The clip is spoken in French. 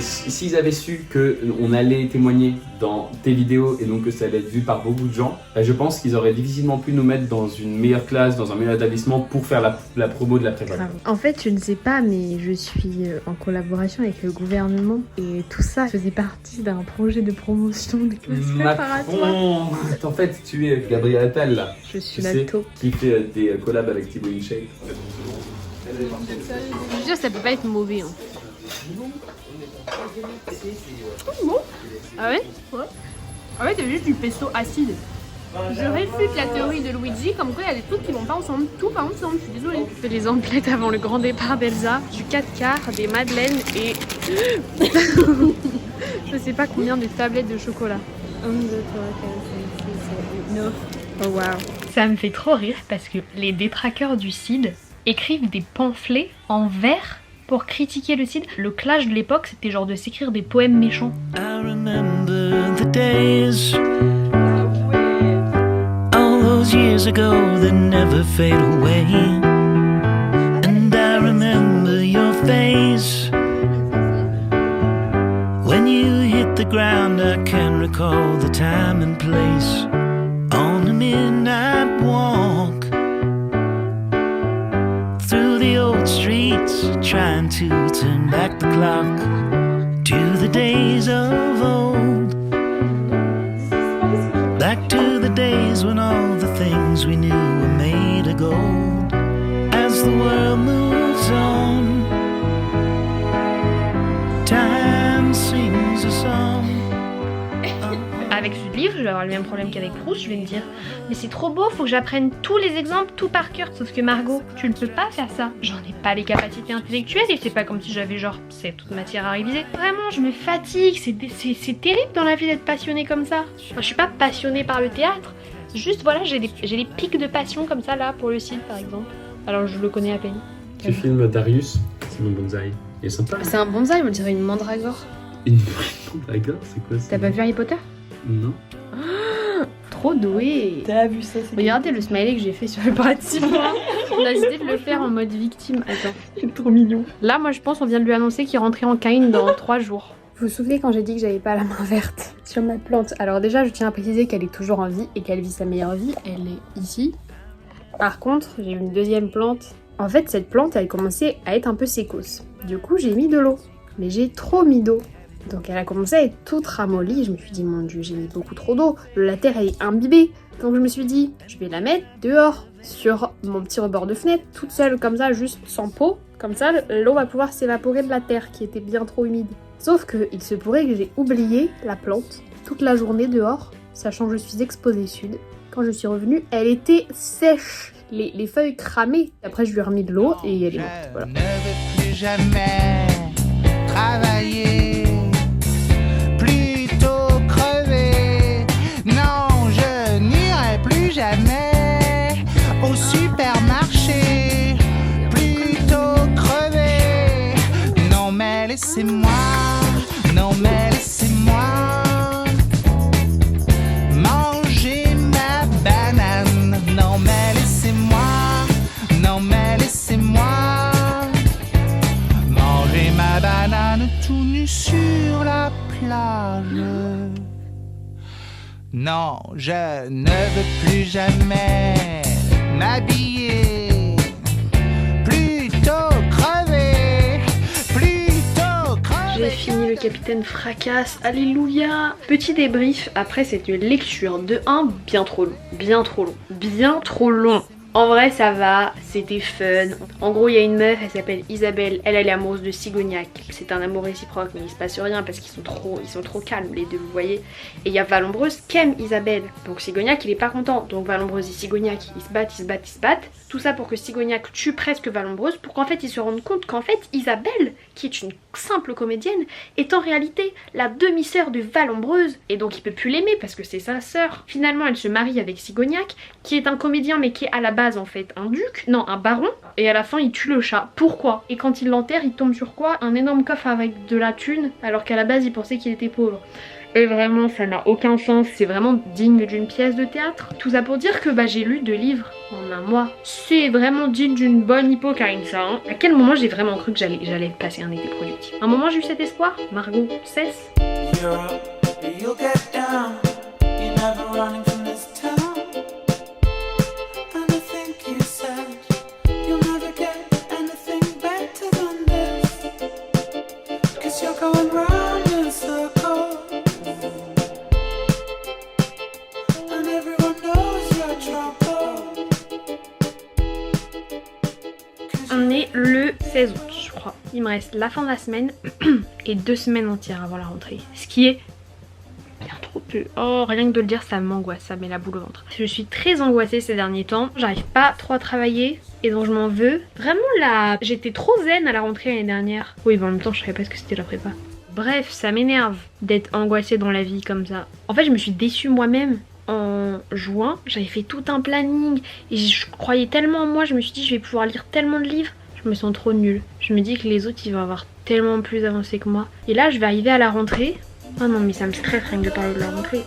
s'ils avaient su qu'on allait témoigner dans tes vidéos et donc que ça allait être vu par beaucoup de gens, bah, je pense qu'ils auraient difficilement pu nous mettre dans une meilleure classe, dans un meilleur établissement pour faire la promo de la prépa. En fait, je ne sais pas, mais je suis en collaboration avec le gouvernement et tout ça faisait partie d'un projet de promotion des classes préparatoires. En fait, tu es Gabriel Attal là. Je suis la taupe. Qui fait des collabs avec Thibaut InShape. Je veux dire, ça peut pas être mauvais. Hein. Bon. Ah ouais? Ouais. En fait, c'est juste du pesto acide. Je réfute la théorie de Luigi, comme quoi il y a des trucs qui vont pas ensemble. Tout va ensemble, je suis désolée. Je fais les emplettes avant le grand départ d'Elsa, du 4 quarts, des madeleines et... je sais pas combien de tablettes de chocolat. 1, 2, 3, 4, 5, 6, 7, 8, 9. Oh waouh. Ça me fait trop rire parce que les détraqueurs du CID écrivent des pamphlets en vers pour critiquer le CID. Le clash de l'époque, c'était genre de s'écrire des poèmes méchants. I remember the days, all those years ago that never fade away. And I remember your face when you hit the ground. I can recall the time and place on the midnight walk through the old streets, trying to turn back the clock to the days of old, back to the days when all the things we knew were made of gold. As the world moves on, time sings a song. Avec ce livre, je vais avoir le même problème qu'avec Proust, je vais me dire mais c'est trop beau, faut que j'apprenne tous les exemples, tout par cœur. Sauf que Margot, tu ne peux pas faire ça. J'en ai pas les capacités intellectuelles et c'est pas comme si j'avais genre cette matière à réviser. Vraiment, je me fatigue, c'est terrible dans la vie d'être passionnée comme ça. Enfin, je suis pas passionnée par le théâtre, juste voilà, j'ai des pics de passion comme ça là pour le CID par exemple. Alors je le connais à peine. Tu filmes Darius, c'est mon bonsaï. Il est sympa. C'est un bonsaï, on dirait une mandragore. Une mandragore, c'est quoi ça? T'as pas vu Harry Potter? Non. Trop doué. T'as vu ça? Regardez le smiley que j'ai fait sur le bras de Simon. On a décidé de le faire en mode victime. Attends. C'est trop mignon. Là, moi, je pense qu'on vient de lui annoncer qu'il rentrait en Caïn dans 3 jours. Vous vous souvenez quand j'ai dit que j'avais pas la main verte sur ma plante? Alors déjà, je tiens à préciser qu'elle est toujours en vie et qu'elle vit sa meilleure vie. Elle est ici. Par contre, j'ai une deuxième plante. En fait, cette plante, elle commençait à être un peu sécose. Du coup, j'ai mis de l'eau. Mais j'ai trop mis d'eau. Donc elle a commencé à être toute ramollie. Je me suis dit, mon dieu, j'ai mis beaucoup trop d'eau. La terre, elle est imbibée. Donc je me suis dit, je vais la mettre dehors, sur mon petit rebord de fenêtre, toute seule comme ça, juste sans pot. Comme ça, l'eau va pouvoir s'évaporer de la terre qui était bien trop humide. Sauf qu'il se pourrait que j'ai oublié la plante toute la journée dehors, sachant que je suis exposée sud. Quand je suis revenue, elle était sèche. Les feuilles cramées. Après, je lui ai remis de l'eau et elle est morte. Voilà. Je ne veux plus jamais travailler, plutôt crever. Non, je n'irai plus jamais au supermarché, plutôt crever. Non mais laissez-moi, non mais laissez-moi manger ma banane. Non mais laissez-moi, non mais laissez-moi manger ma banane tout nu sur la plage. Non, je ne veux plus jamais m'habiller, plutôt crever, plutôt crever. J'ai fini le Capitaine Fracasse, alléluia. Petit débrief après cette lecture de 1, bien trop long, bien trop long, bien trop long. En vrai ça va, c'était fun. En gros il y a une meuf, elle s'appelle Isabelle, elle est amoureuse de Cigognac. C'est un amour réciproque mais il se passe rien parce qu'ils sont trop calmes les deux, vous voyez. Et il y a Vallombreuse qui aime Isabelle. Donc Cigognac il est pas content. Donc Vallombreuse et Cigognac ils se battent. Tout ça pour que Cigognac tue presque Vallombreuse pour qu'en fait ils se rendent compte qu'en fait Isabelle, qui est une simple comédienne, est en réalité la demi-sœur de Vallombreuse. Et donc il peut plus l'aimer parce que c'est sa sœur. Finalement elle se marie avec Cigognac qui est un comédien mais qui est à la base en fait un duc, non un baron, et à la fin il tue le chat. Pourquoi? Et quand il l'enterre il tombe sur quoi? Un énorme coffre avec de la thune alors qu'à la base il pensait qu'il était pauvre. Et vraiment ça n'a aucun sens, c'est vraiment digne d'une pièce de théâtre. Tout ça pour dire que j'ai lu 2 livres en un mois. C'est vraiment digne d'une bonne hypocrite ça hein. À quel moment j'ai vraiment cru que j'allais passer un été productif? À un moment j'ai eu cet espoir. Margot, cesse. On est le 16 août je crois. Il me reste la fin de la semaine et 2 semaines entières avant la rentrée. Ce qui est bien trop peu. Oh rien que de le dire ça m'angoisse, ça met la boule au ventre. Je suis très angoissée ces derniers temps. J'arrive pas trop à travailler et donc je m'en veux. Vraiment là, j'étais trop zen à la rentrée l'année dernière. Oui mais en même temps je savais pas ce que c'était la prépa. Bref, ça m'énerve d'être angoissée dans la vie comme ça. En fait je me suis déçue moi-même. En juin, j'avais fait tout un planning et je croyais tellement en moi, je me suis dit je vais pouvoir lire tellement de livres. Je me sens trop nulle. Je me dis que les autres ils vont avoir tellement plus avancé que moi. Et là je vais arriver à la rentrée. Oh non mais ça me stresse rien que de parler de la rentrée.